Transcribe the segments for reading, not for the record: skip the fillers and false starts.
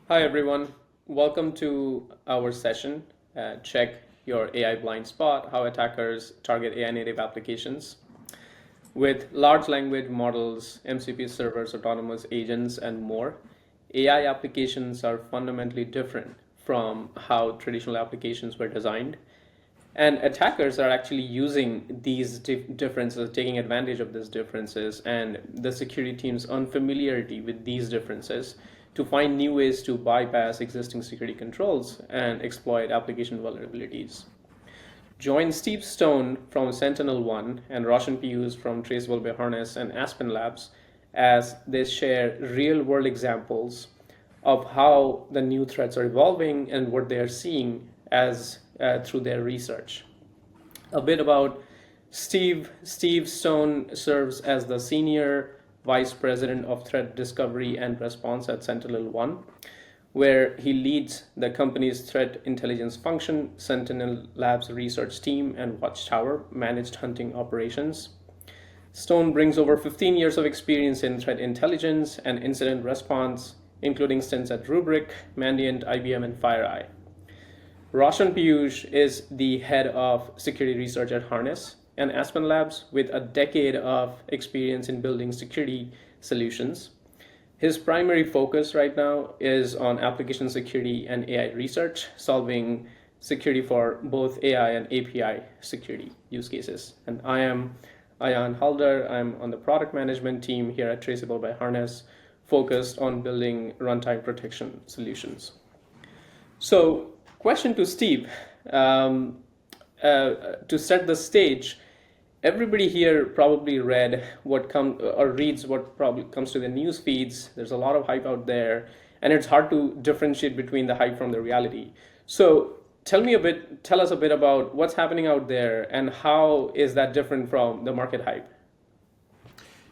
Hi, everyone. Welcome to our session. Check your AI blind spot, how attackers target AI native applications. With large language models, MCP servers, autonomous agents, and more, AI applications are fundamentally different from how traditional applications were designed. And attackers are actually using these differences, taking advantage of these differences and the security team's unfamiliarity with these differences to find new ways to bypass existing security controls and exploit application vulnerabilities. Join Steve Stone from Sentinel-1 and Roshan Piyush from Traceable by Harness and Aspen Labs as they share real-world examples of how the new threats are evolving and what they are seeing as through their research. A bit about Steve. Steve Stone serves as the Senior Vice President of Threat Discovery and Response at Sentinel-1, where he leads the company's threat intelligence function, Sentinel Labs research team, and Watchtower managed hunting operations. Stone brings over 15 years of experience in threat intelligence and incident response, including stints at Rubrik, Mandiant, IBM, and FireEye. Roshan Piyush is the head of security research at Harness and Aspen Labs with a decade of experience in building security solutions. His primary focus right now is on application security and AI research, solving security for both AI and API security use cases. And I am Ayan Halder. I'm on the product management team here at Traceable by Harness, focused on building runtime protection solutions. So, question to Steve. To set the stage, everybody here probably read what comes or reads what probably comes to the news feeds. There's a lot of hype out there, and it's hard to differentiate between the hype from the reality. So, tell us a bit about what's happening out there, and how is that different from the market hype?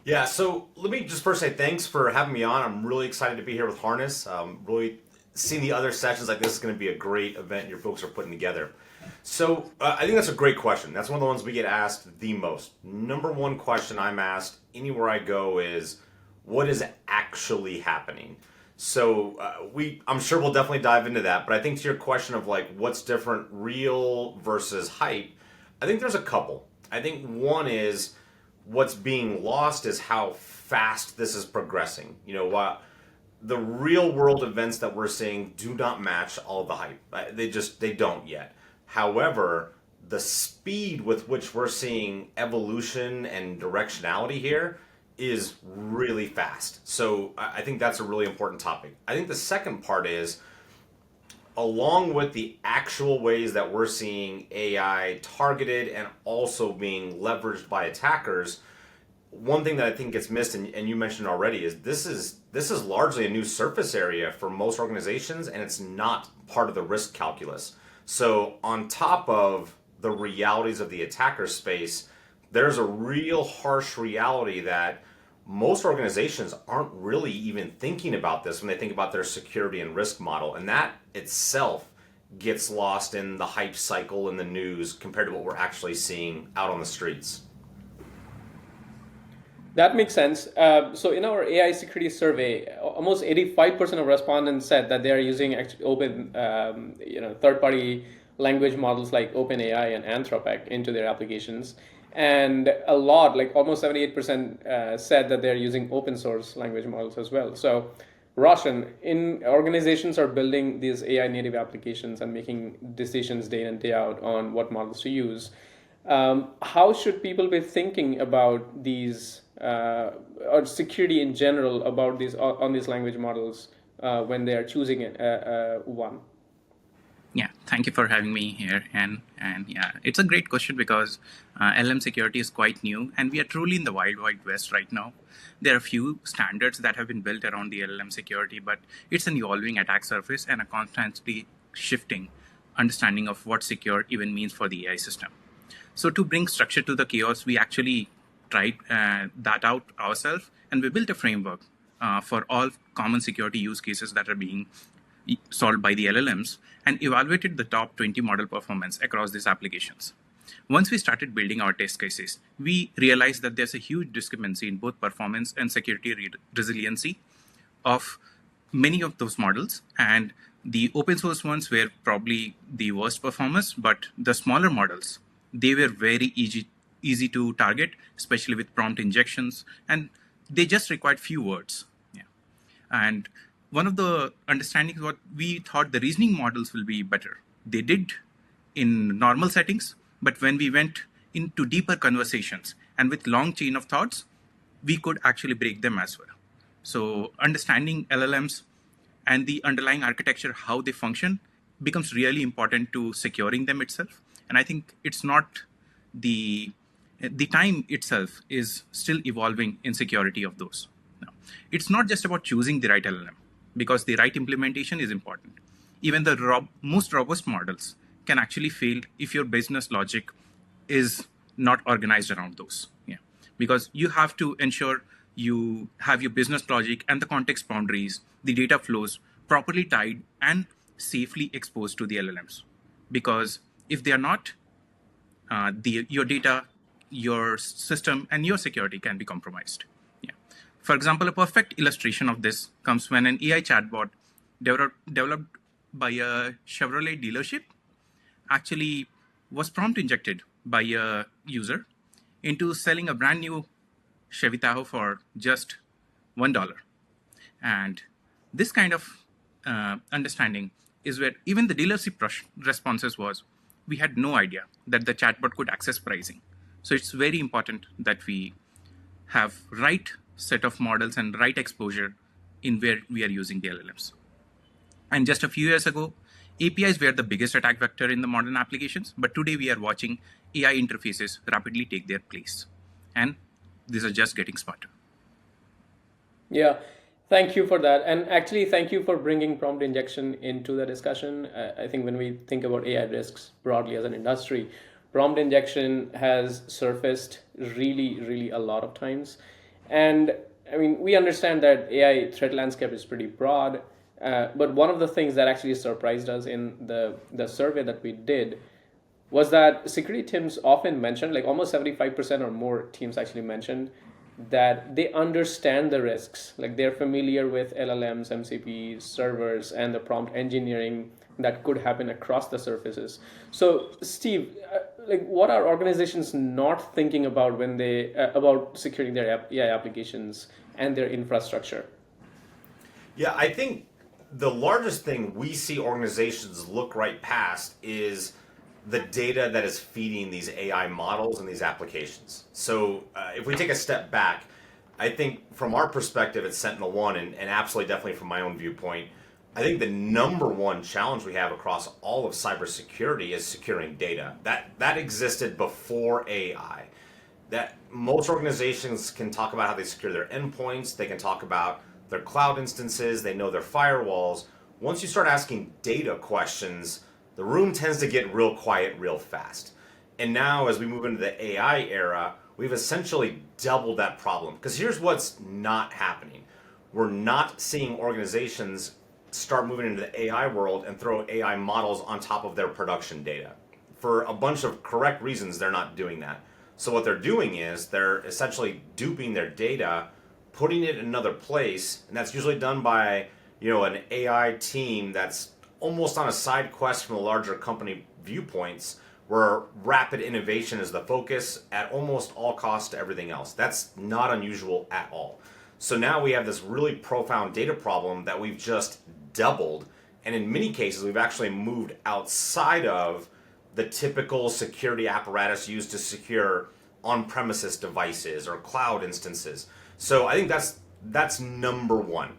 Yeah, so let me just first say thanks for having me on. I'm really excited to be here with Harness. Really seeing the other sessions like this is going to be a great event your folks are putting together. I think that's a great question. That's one of the ones we get asked the most. Number one question I'm asked anywhere I go is, what is actually happening? I'm sure we'll definitely dive into that. But I think to your question of like what's different, real versus hype, I think there's a couple. I think one is what's being lost is how fast this is progressing. What the real world events that we're seeing do not match all the hype. They don't yet. However, the speed with which we're seeing evolution and directionality here is really fast. So I think that's a really important topic. I think the second part is, along with the actual ways that we're seeing AI targeted and also being leveraged by attackers, one thing that I think gets missed, and you mentioned already, is this is largely a new surface area for most organizations, and it's not part of the risk calculus. So on top of the realities of the attacker space, there's a real harsh reality that most organizations aren't really even thinking about this when they think about their security and risk model. And that itself gets lost in the hype cycle in the news compared to what we're actually seeing out on the streets. That makes sense. So in our AI security survey, almost 85% of respondents said that they are using open, third-party language models like OpenAI and Anthropic into their applications. And a lot, like almost 78%, said that they're using open source language models as well. So, Roshan, in organizations are building these AI native applications and making decisions day in and day out on what models to use. How should people be thinking about these or security in general about these on these language models when they are choosing one? Yeah, thank you for having me here. And yeah, it's a great question because LM security is quite new, and we are truly in the wild, wild west right now. There are a few standards that have been built around the LLM security, but it's an evolving attack surface and a constantly shifting understanding of what secure even means for the AI system. So to bring structure to the chaos, we actually tried that out ourselves, and we built a framework for all common security use cases that are being solved by the LLMs, and evaluated the top 20 model performance across these applications. Once we started building our test cases, we realized that there's a huge discrepancy in both performance and security resiliency of many of those models, and the open source ones were probably the worst performers, but the smaller models, they were very easy to target, especially with prompt injections, and they just required few words. Yeah. And one of the understandings what we thought the reasoning models will be better. They did in normal settings, but when we went into deeper conversations and with long chain of thoughts, we could actually break them as well. So understanding LLMs and the underlying architecture, how they function, becomes really important to securing them itself. And I think it's not the time itself is still evolving in security of those. Now, it's not just about choosing the right LLM, because the right implementation is important. Even the most robust models can actually fail if your business logic is not organized around those. Yeah, because you have to ensure you have your business logic and the context boundaries, the data flows properly tied and safely exposed to the LLMs. Because if they are not, your data, your system, and your security can be compromised. Yeah. For example, a perfect illustration of this comes when an AI chatbot developed by a Chevrolet dealership actually was prompt injected by a user into selling a brand new Chevy Tahoe for just $1. And this kind of understanding is where even the dealership responses was, we had no idea that the chatbot could access pricing. So it's very important that we have right set of models and right exposure in where we are using the LLMs. And just a few years ago, APIs were the biggest attack vector in the modern applications, but today we are watching AI interfaces rapidly take their place. And these are just getting smarter. Yeah, thank you for that. And actually, thank you for bringing prompt injection into the discussion. I think when we think about AI risks broadly as an industry, prompt injection has surfaced really a lot of times. And I mean, we understand that AI threat landscape is pretty broad, but one of the things that actually surprised us in the survey that we did was that security teams often mentioned, like almost 75% or more teams actually mentioned, that they understand the risks. Like they're familiar with LLMs, MCPs, servers, and the prompt engineering that could happen across the surfaces. So, Steve, like what are organizations not thinking about when they about securing their AI applications and their infrastructure? Yeah, I think the largest thing we see organizations look right past is the data that is feeding these AI models and these applications. So if we take a step back, I think from our perspective at SentinelOne, and absolutely definitely from my own viewpoint, I think the number one challenge we have across all of cybersecurity is securing data. That existed before AI. That most organizations can talk about how they secure their endpoints, they can talk about their cloud instances, they know their firewalls. Once you start asking data questions, the room tends to get real quiet real fast. And now as we move into the AI era, we've essentially doubled that problem. Because here's what's not happening. We're not seeing organizations start moving into the AI world and throw AI models on top of their production data. For a bunch of correct reasons, they're not doing that. So what they're doing is they're essentially duping their data, putting it in another place, and that's usually done by an AI team that's almost on a side quest from the larger company viewpoints, where rapid innovation is the focus at almost all costs to everything else. That's not unusual at all. So now we have this really profound data problem that we've just doubled, and in many cases we've actually moved outside of the typical security apparatus used to secure on-premises devices or cloud instances. So I think that's number one.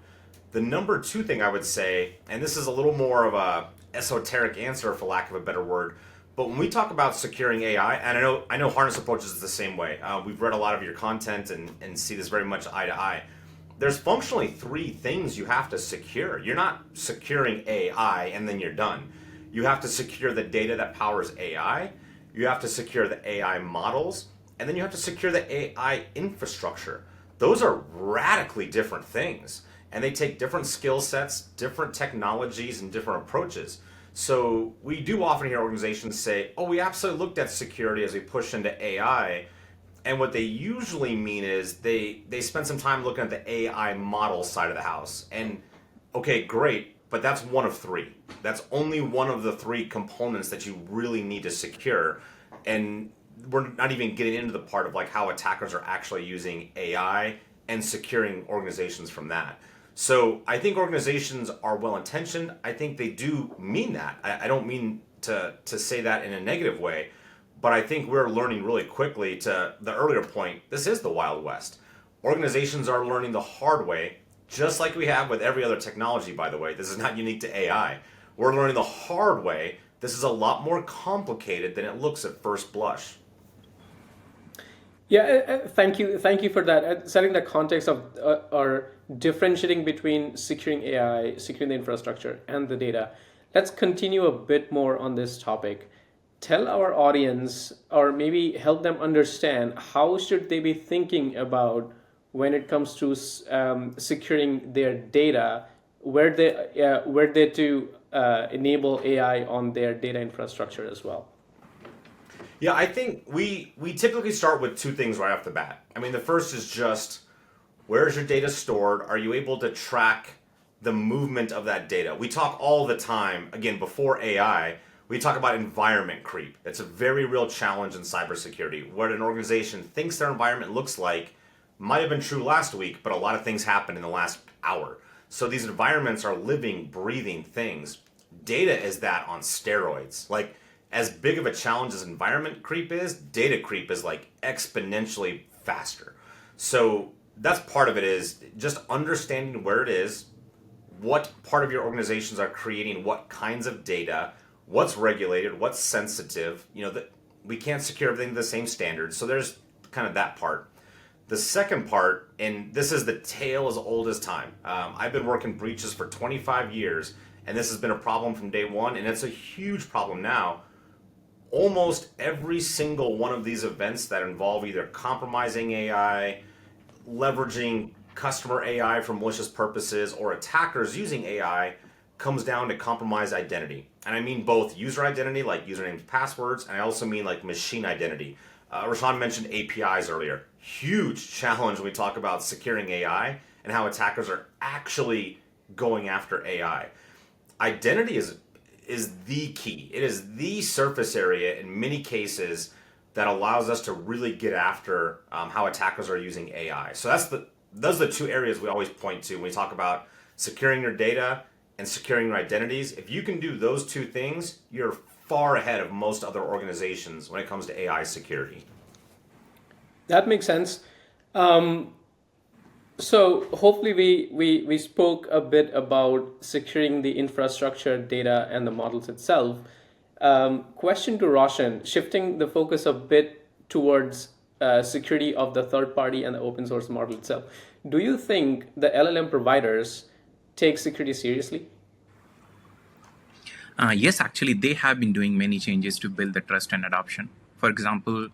The number two thing I would say, and this is a little more of a esoteric answer for lack of a better word, but when we talk about securing AI, and I know Harness approaches it the same way. We've read a lot of your content and see this very much eye to eye. There's functionally three things you have to secure. You're not securing AI and then you're done. You have to secure the data that powers AI, you have to secure the AI models, and then you have to secure the AI infrastructure. Those are radically different things, and they take different skill sets, different technologies, and different approaches. So we do often hear organizations say, oh, we absolutely looked at security as we push into AI. And what they usually mean is they spend some time looking at the AI model side of the house. And Okay, great, but that's one of three. That's only one of the three components that you really need to secure. And we're not even getting into the part of like how attackers are actually using AI and securing organizations from that. So I think organizations are well intentioned. I think they do mean that. I don't mean to say that in a negative way, but I think we're learning really quickly to the earlier point, this is the Wild West. Organizations are learning the hard way, just like we have with every other technology, by the way. This is not unique to AI. We're learning the hard way. This is a lot more complicated than it looks at first blush. Yeah, thank you for that. Setting the context of or differentiating between securing AI, securing the infrastructure, and the data. Let's continue a bit more on this topic. Tell our audience, or maybe help them understand, how should they be thinking about when it comes to securing their data, where they to enable AI on their data infrastructure as well. Yeah, I think we typically start with two things right off the bat. I mean, the first is just where's your data stored? Are you able to track the movement of that data? We talk all the time, again, before AI, we talk about environment creep. It's a very real challenge in cybersecurity. What an organization thinks their environment looks like might have been true last week, but a lot of things happened in the last hour. So these environments are living, breathing things. Data is that on steroids. Like, as big of a challenge as environment creep is, data creep is like exponentially faster. So that's part of it, is just understanding where it is, what part of your organizations are creating what kinds of data, what's regulated, what's sensitive. You know, that we can't secure everything to the same standards. So there's kind of that part. The second part, and this is the tale as old as time. I've been working breaches for 25 years, and this has been a problem from day one, and it's a huge problem now. Almost every single one of these events that involve either compromising AI, leveraging customer AI for malicious purposes, or attackers using AI comes down to compromised identity. And I mean both user identity, like usernames, passwords, and I also mean like machine identity. Rashawn mentioned APIs earlier. Huge challenge when we talk about securing AI and how attackers are actually going after AI. Identity is the key. It is the surface area in many cases that allows us to really get after how attackers are using AI. So those are the two areas we always point to when we talk about securing your data and securing your identities. If you can do those two things, you're far ahead of most other organizations when it comes to AI security. That makes sense. So hopefully we spoke a bit about securing the infrastructure, data, and the models itself. Question to Roshan, shifting the focus a bit towards security of the third party and the open source model itself. Do you think the LLM providers take security seriously? Yes, actually, they have been doing many changes to build the trust and adoption. For example,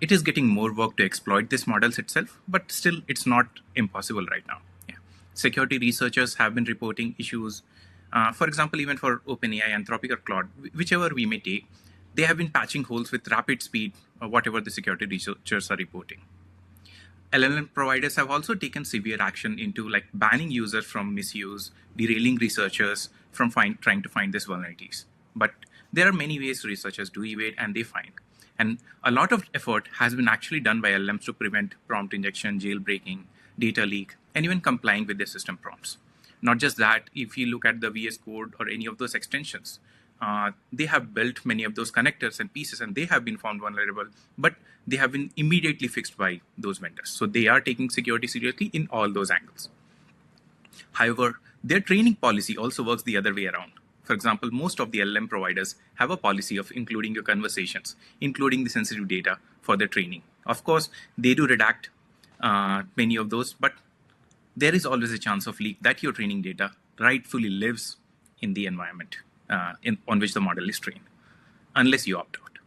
it is getting more work to exploit these models itself, but still, it's not impossible right now. Yeah. Security researchers have been reporting issues. For example, even for OpenAI, Anthropic, or Claude, whichever we may take, they have been patching holes with rapid speed, whatever the security researchers are reporting. LLM providers have also taken severe action into like banning users from misuse, derailing researchers from trying to find these vulnerabilities. But there are many ways researchers do evade and they find. And a lot of effort has been actually done by LLMs to prevent prompt injection, jailbreaking, data leak, and even complying with their system prompts. Not just that, if you look at the VS Code or any of those extensions, they have built many of those connectors and pieces, and they have been found vulnerable, but they have been immediately fixed by those vendors. So they are taking security seriously in all those angles. However, their training policy also works the other way around. For example, most of the LLM providers have a policy of including your conversations, including the sensitive data for their training. Of course, they do redact many of those, but there is always a chance of leak that your training data rightfully lives in the environment on which the model is trained, unless you opt out.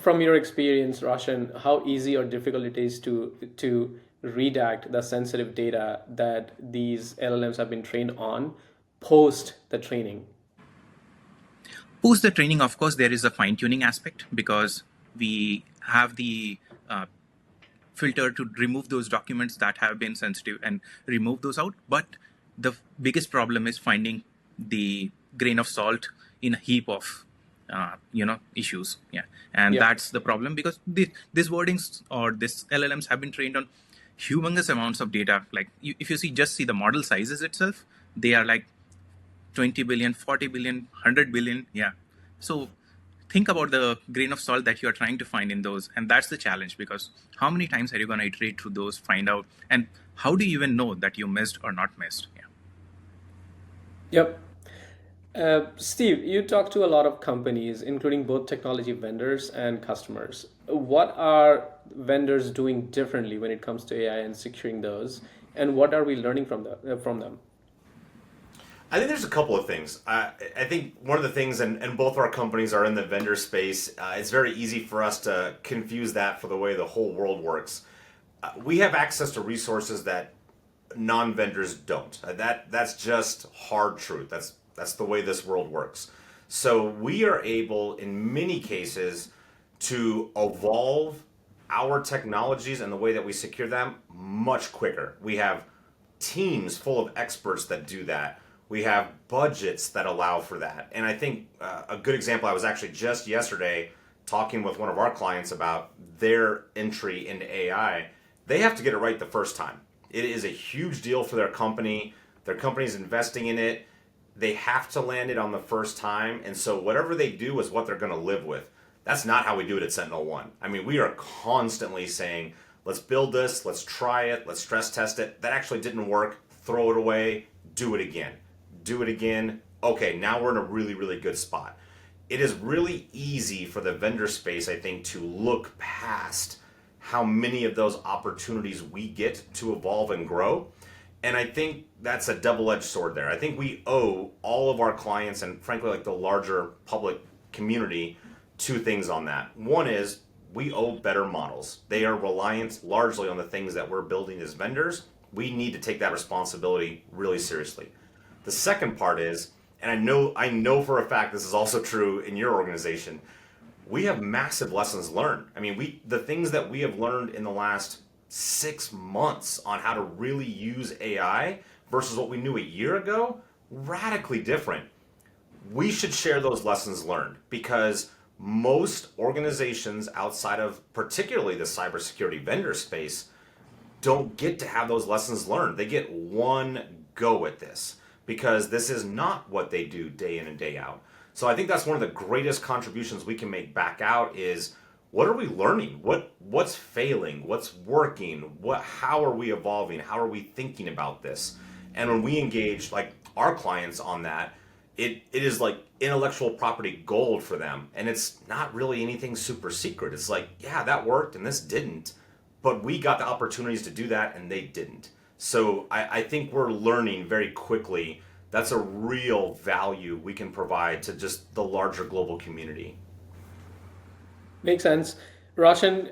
From your experience, Roshan, how easy or difficult it is to redact the sensitive data that these LLMs have been trained on post the training? Post the training, of course, there is a fine-tuning aspect because we have the filter to remove those documents that have been sensitive and remove those out. But the biggest problem is finding the grain of salt in a heap of issues. Yeah, and Yeah. that's the problem because these wordings or these LLMs have been trained on humongous amounts of data. Like if you see the model sizes itself, they are like 20 billion, 40 billion, 100 billion. Yeah. So think about the grain of salt that you are trying to find in those. And that's the challenge, because how many times are you going to iterate through those, find out, and how do you even know that you missed or not missed? Yeah. Yep. Steve, you talk to a lot of companies, including both technology vendors and customers. What are vendors doing differently when it comes to AI and securing those? And what are we learning from them? I think there's a couple of things. I think one of the things, and both our companies are in the vendor space, it's very easy for us to confuse that for the way the whole world works. We have access to resources that non-vendors don't. That's just hard truth. That's the way this world works. So we are able, in many cases, to evolve our technologies and the way that we secure them much quicker. We have teams full of experts that do that. We have budgets that allow for that. And I think a good example, I was actually just yesterday talking with one of our clients about their entry into AI. They have to get it right the first time. It is a huge deal for their company. Their company's investing in it. They have to land it on the first time. And so whatever they do is what they're going to live with. That's not how we do it at SentinelOne. I mean, we are constantly saying, let's build this, let's try it, let's stress test it. That actually didn't work. Throw it away, do it again. Do it again. Okay, now we're in a really, really good spot. It is really easy for the vendor space, I think, to look past how many of those opportunities we get to evolve and grow. And I think that's a double-edged sword there. I think we owe all of our clients and frankly like the larger public community two things on that. One is we owe better models. They are reliant largely on the things that we're building as vendors. We need to take that responsibility really seriously. The second part is, and I know for a fact this is also true in your organization, we have massive lessons learned. I mean, the things that we have learned in the last 6 months on how to really use AI versus what we knew a year ago, radically different. We should share those lessons learned because most organizations outside of particularly the cybersecurity vendor space don't get to have those lessons learned. They get one go at this because this is not what they do day in and day out. So I think that's one of the greatest contributions we can make back out is what are we learning? What's failing? What's working? How are we evolving? How are we thinking about this? And when we engage like our clients on that, it is like intellectual property gold for them. And it's not really anything super secret. It's like, yeah, that worked and this didn't. But we got the opportunities to do that and they didn't. So I think we're learning very quickly. That's a real value we can provide to just the larger global community. Makes sense. Roshan,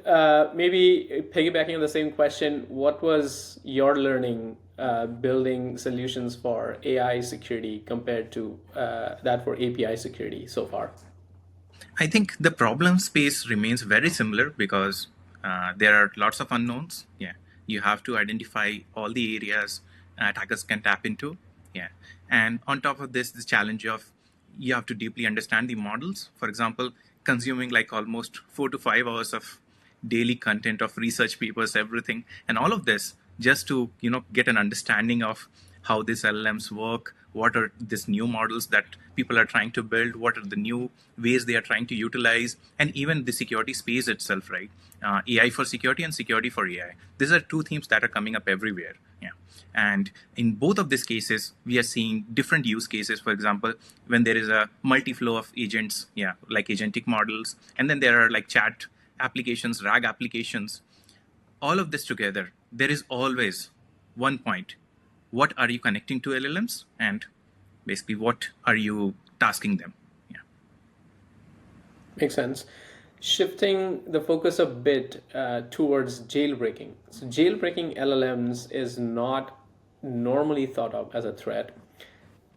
maybe piggybacking on the same question, what was your learning building solutions for AI security compared to that for API security so far? I think the problem space remains very similar because there are lots of unknowns. Yeah, you have to identify all the areas attackers can tap into. Yeah, and on top of this, the challenge of you have to deeply understand the models. For example, consuming like almost 4 to 5 hours of daily content of research papers, everything, and all of this just to get an understanding of how these LLMs work, what are these new models that people are trying to build, what are the new ways they are trying to utilize, and even the security space itself, right? AI for security and security for AI. These are two themes that are coming up everywhere. Yeah. And in both of these cases, we are seeing different use cases. For example, when there is a multi-flow of agents, yeah, like agentic models, and then there are like chat applications, RAG applications, all of this together, there is always one point. What are you connecting to LLMs? And basically, what are you tasking them? Yeah. Makes sense. Shifting the focus a bit towards jailbreaking. So jailbreaking LLMs is not normally thought of as a threat.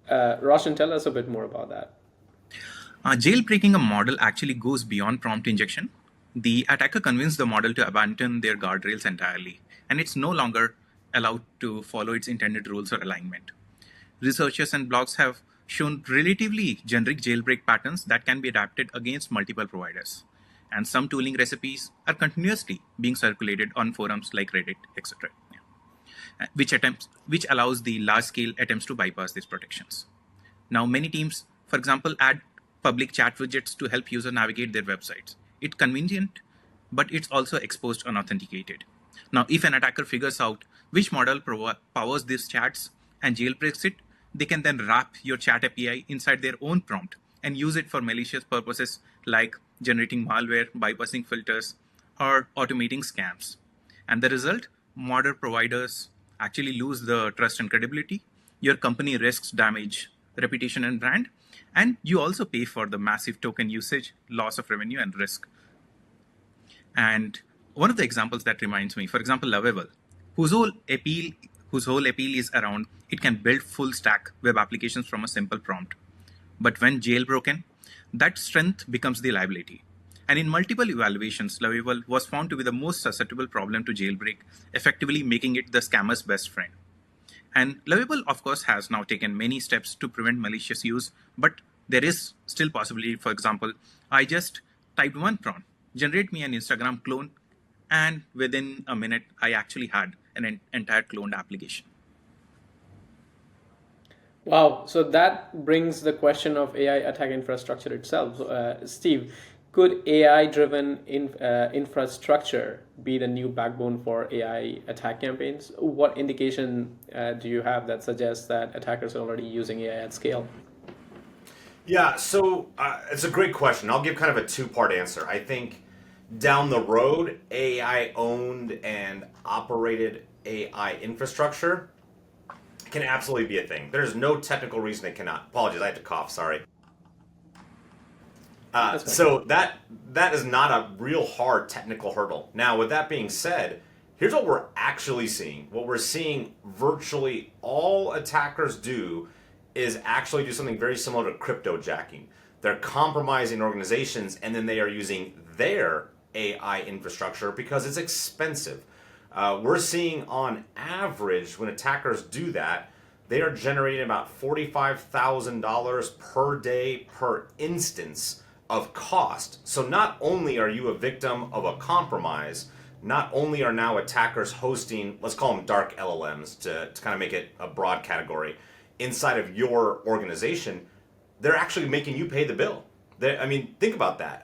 Roshan, tell us a bit more about that. Jailbreaking a model actually goes beyond prompt injection. The attacker convinced the model to abandon their guardrails entirely, and it's no longer allowed to follow its intended rules or alignment. researchers and blogs have shown relatively generic jailbreak patterns that can be adapted against multiple providers. And some tooling recipes are continuously being circulated on forums like Reddit, etc., which allows the large-scale attempts to bypass these protections. Now, many teams, for example, add public chat widgets to help users navigate their websites. It's convenient, but it's also exposed unauthenticated. Now, if an attacker figures out which model powers these chats and jailbreaks it, they can then wrap your chat API inside their own prompt and use it for malicious purposes like generating malware, bypassing filters, or automating scams. And the result, modern providers actually lose the trust and credibility. Your company risks damage, reputation, and brand. And you also pay for the massive token usage, loss of revenue, and risk. And one of the examples that reminds me, for example, Lovable, whose whole appeal is around it can build full stack web applications from a simple prompt. But when jailbroken, that strength becomes the liability. And in multiple evaluations, Lovable was found to be the most susceptible problem to jailbreak, effectively making it the scammer's best friend. And Lovable, of course, has now taken many steps to prevent malicious use, but there is still possibility. For example, I just typed one prompt, generate me an Instagram clone, and within a minute, I actually had an entire cloned application. Wow, so that brings the question of AI attack infrastructure itself. Steve, could AI-driven infrastructure be the new backbone for AI attack campaigns? What indication do you have that suggests that attackers are already using AI at scale? Yeah, so it's a great question. I'll give kind of a two-part answer. I think down the road, AI owned and operated AI infrastructure can absolutely be a thing. There's no technical reason it cannot. Apologies, I had to cough, sorry. So that is not a real hard technical hurdle. Now, with that being said, here's what we're actually seeing. What we're seeing virtually all attackers do is actually do something very similar to cryptojacking. They're compromising organizations and then they are using their AI infrastructure because it's expensive. We're seeing on average when attackers do that, they are generating about $45,000 per day per instance of cost. So not only are you a victim of a compromise, not only are now attackers hosting, let's call them dark LLMs to kind of make it a broad category, inside of your organization, they're actually making you pay the bill. I mean, think about that.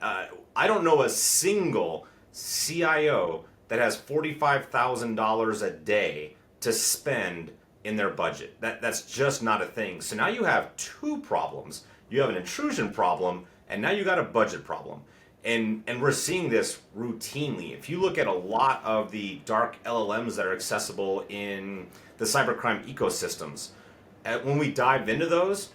I don't know a single CIO that has $45,000 a day to spend in their budget. That's just not a thing. So now you have two problems. You have an intrusion problem, and now you got a budget problem. And we're seeing this routinely. If you look at a lot of the dark LLMs that are accessible in the cybercrime ecosystems, when we dive into those,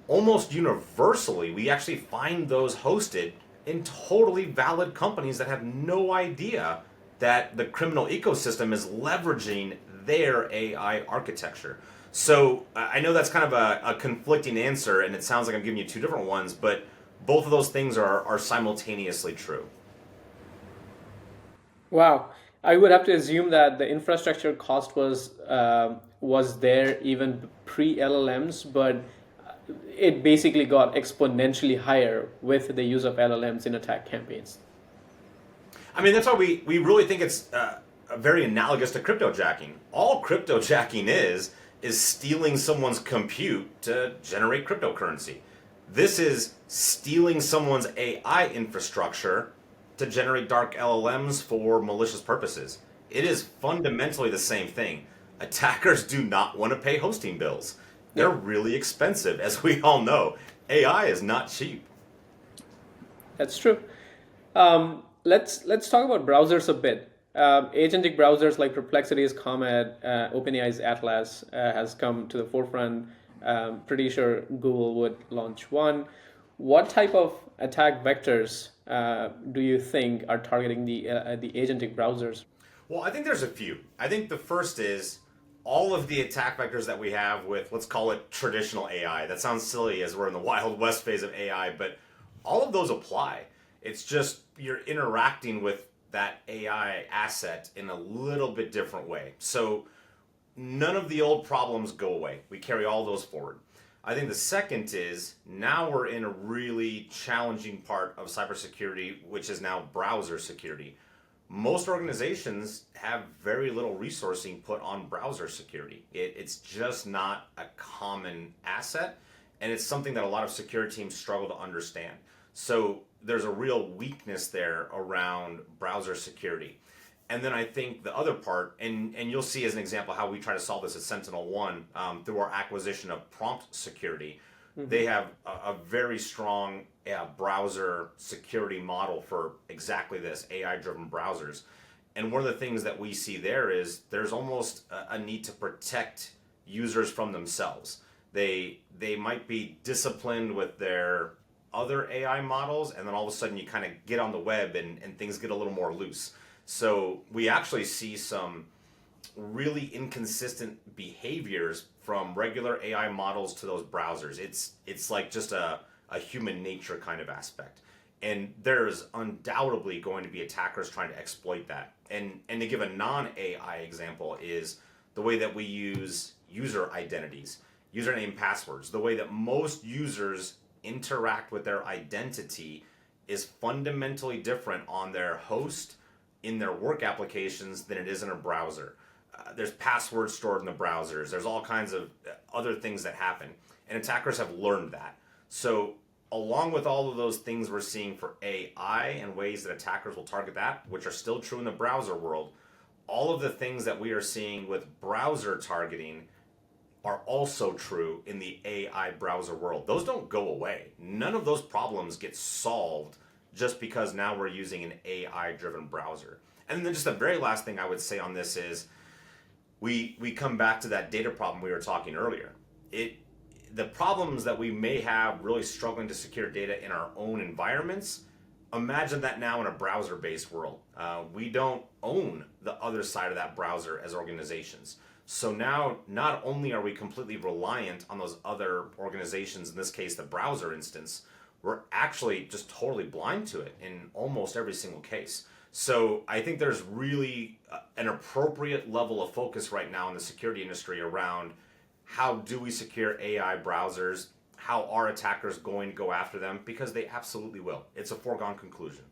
almost universally, we actually find those hosted in totally valid companies that have no idea that the criminal ecosystem is leveraging their AI architecture. So I know that's kind of a conflicting answer, and it sounds like I'm giving you two different ones, but both of those things are simultaneously true. Wow, I would have to assume that the infrastructure cost was there even pre-LLMs, but it basically got exponentially higher with the use of LLMs in attack campaigns. I mean, that's why we really think it's very analogous to cryptojacking. All cryptojacking is stealing someone's compute to generate cryptocurrency. This is stealing someone's AI infrastructure to generate dark LLMs for malicious purposes. It is fundamentally the same thing. Attackers do not want to pay hosting bills. They're really expensive, as we all know. AI is not cheap. That's true. Let's talk about browsers a bit. Agentic browsers like Perplexity's Comet, OpenAI's Atlas has come to the forefront. Pretty sure Google would launch one. What type of attack vectors do you think are targeting the agentic browsers? Well, I think there's a few. I think the first is all of the attack vectors that we have with, let's call it traditional AI. That sounds silly as we're in the Wild West phase of AI, but all of those apply. It's just you're interacting with that AI asset in a little bit different way. So none of the old problems go away. We carry all those forward. I think the second is now we're in a really challenging part of cybersecurity, which is now browser security. Most organizations have very little resourcing put on browser security. It's just not a common asset, and it's something that a lot of security teams struggle to understand. So there's a real weakness there around browser security. And then I think the other part, and you'll see as an example how we try to solve this at SentinelOne through our acquisition of Prompt Security. They have a very strong browser security model for exactly this, AI-driven browsers. And one of the things that we see there is there's almost a need to protect users from themselves. They might be disciplined with their other AI models, and then all of a sudden you kind of get on the web and things get a little more loose. So we actually see some really inconsistent behaviors from regular AI models to those browsers. It's like just a human nature kind of aspect. And there's undoubtedly going to be attackers trying to exploit that. And to give a non-AI example is the way that we use user identities, username passwords. The way that most users interact with their identity is fundamentally different on their host in their work applications than it is in a browser. There's passwords stored in the browsers. There's all kinds of other things that happen. And attackers have learned that. So along with all of those things we're seeing for AI and ways that attackers will target that, which are still true in the browser world, all of the things that we are seeing with browser targeting are also true in the AI browser world. Those don't go away. None of those problems get solved just because now we're using an AI-driven browser. And then just the very last thing I would say on this is we come back to that data problem we were talking earlier. The problems that we may have really struggling to secure data in our own environments, imagine that now in a browser-based world. We don't own the other side of that browser as organizations. So now not only are we completely reliant on those other organizations, in this case the browser instance, we're actually just totally blind to it in almost every single case. So I think there's really an appropriate level of focus right now in the security industry around how do we secure AI browsers, how are attackers going to go after them, because they absolutely will. It's a foregone conclusion.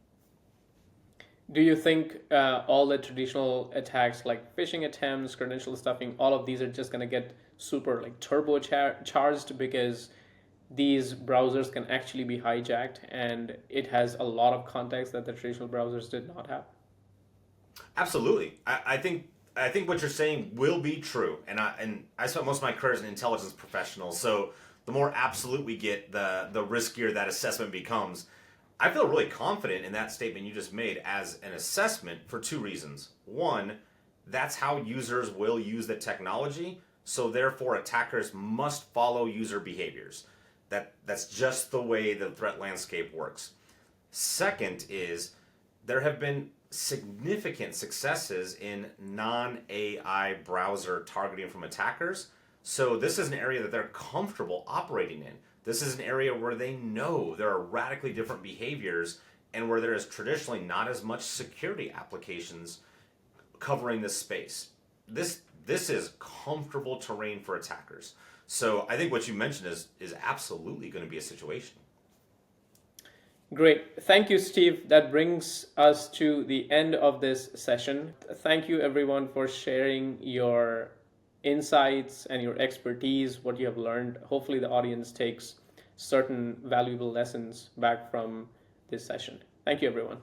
Do you think all the traditional attacks like phishing attempts, credential stuffing, all of these are just going to get super like turbocharged because these browsers can actually be hijacked and it has a lot of context that the traditional browsers did not have? Absolutely. I think what you're saying will be true. And I spent most of my career as an intelligence professional, so the more absolute we get, the riskier that assessment becomes. I feel really confident in that statement you just made as an assessment for two reasons. One, that's how users will use the technology, so therefore attackers must follow user behaviors. That's just the way the threat landscape works. Second is there have been significant successes in non-AI browser targeting from attackers. So this is an area that they're comfortable operating in. This is an area where they know there are radically different behaviors and where there is traditionally not as much security applications covering this space. This is comfortable terrain for attackers. So I think what you mentioned is absolutely going to be a situation. Great. Thank you, Steve. That brings us to the end of this session. Thank you, everyone, for sharing your insights and your expertise, what you have learned. Hopefully, the audience takes certain valuable lessons back from this session. Thank you, everyone.